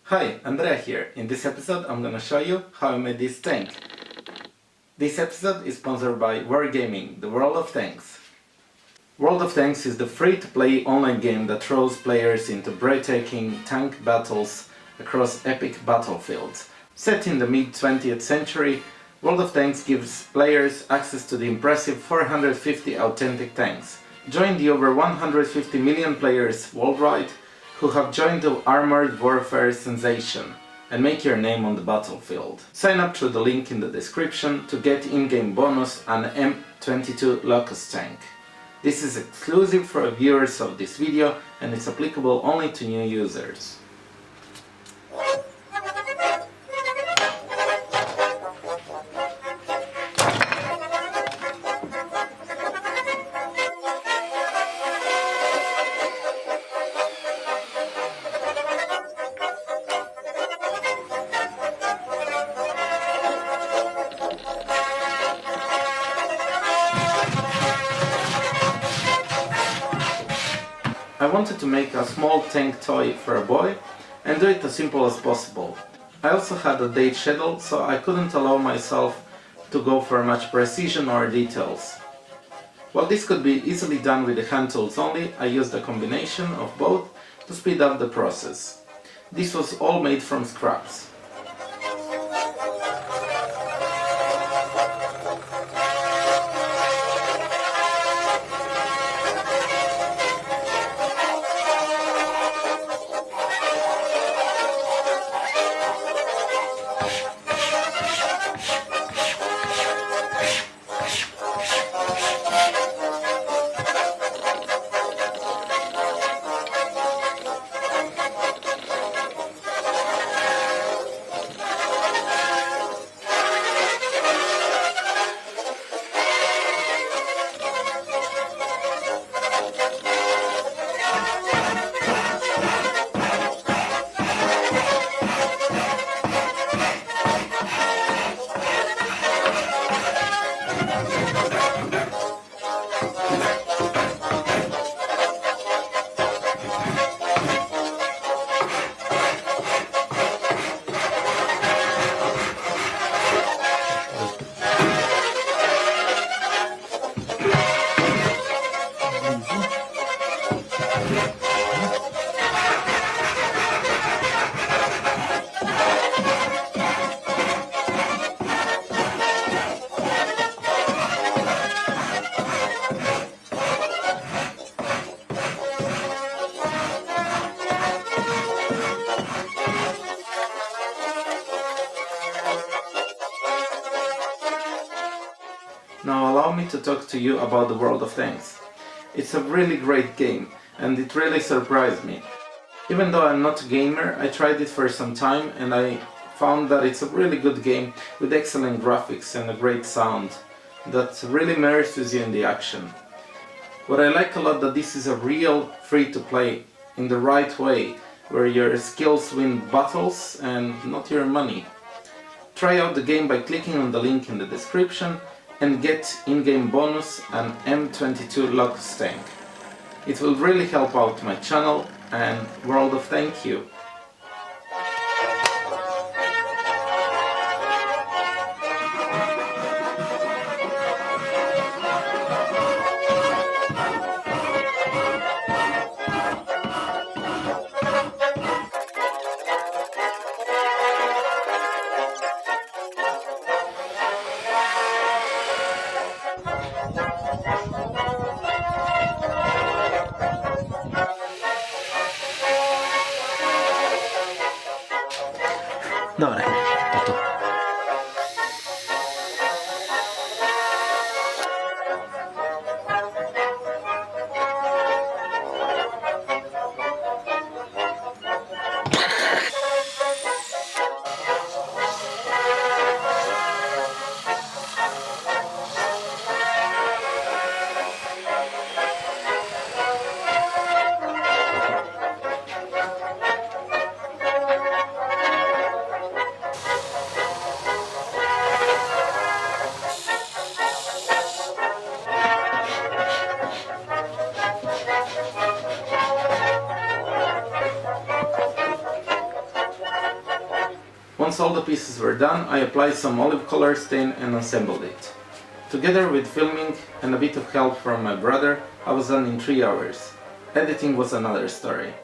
Hi, Andrea here. In this episode I'm gonna show you how I made this tank. This episode is sponsored by Wargaming, the World of Tanks. World of Tanks is the free-to-play online game that throws players into breathtaking tank battles across epic battlefields. Set in the mid-20th century, World of Tanks gives players access to the impressive 450 authentic tanks. Join the over 150 million players worldwide who have joined the armored warfare sensation and make your name on the battlefield. Sign up through the link in the description to get in-game bonus an M22 Locust Tank. This is exclusive for viewers of this video and it's applicable only to new users. I wanted to make a small tank toy for a boy and do it as simple as possible. I also had a date schedule, so I couldn't allow myself to go for much precision or details. While this could be easily done with the hand tools only, I used a combination of both to speed up the process. This was all made from scraps. Now allow me to talk to you about the World of Tanks. It's a really great game and it really surprised me. Even though I'm not a gamer, I tried it for some time and I found that it's a really good game with excellent graphics and a great sound that really immerses you in the action. What I like a lot that this is a real free-to-play in the right way, where your skills win battles and not your money. Try out the game by clicking on the link in the description and get in-game bonus an M22 Locust Tank. It will really help out my channel and World of Thank you. Dobre, to. Once all the pieces were done, I applied some olive color stain and assembled it. Together with filming and a bit of help from my brother, I was done in 3 hours. Editing was another story.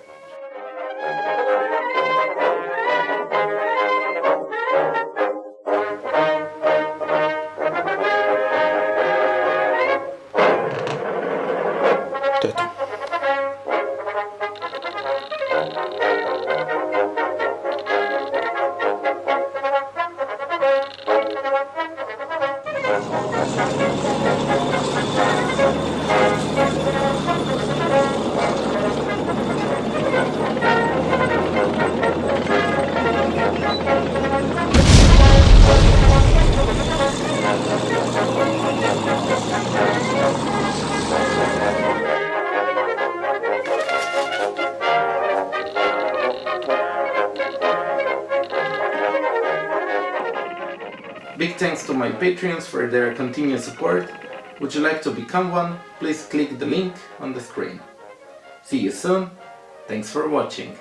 Big thanks to my Patreons for their continued support. Would you like to become one? Please click the link on the screen. See you soon. Thanks for watching.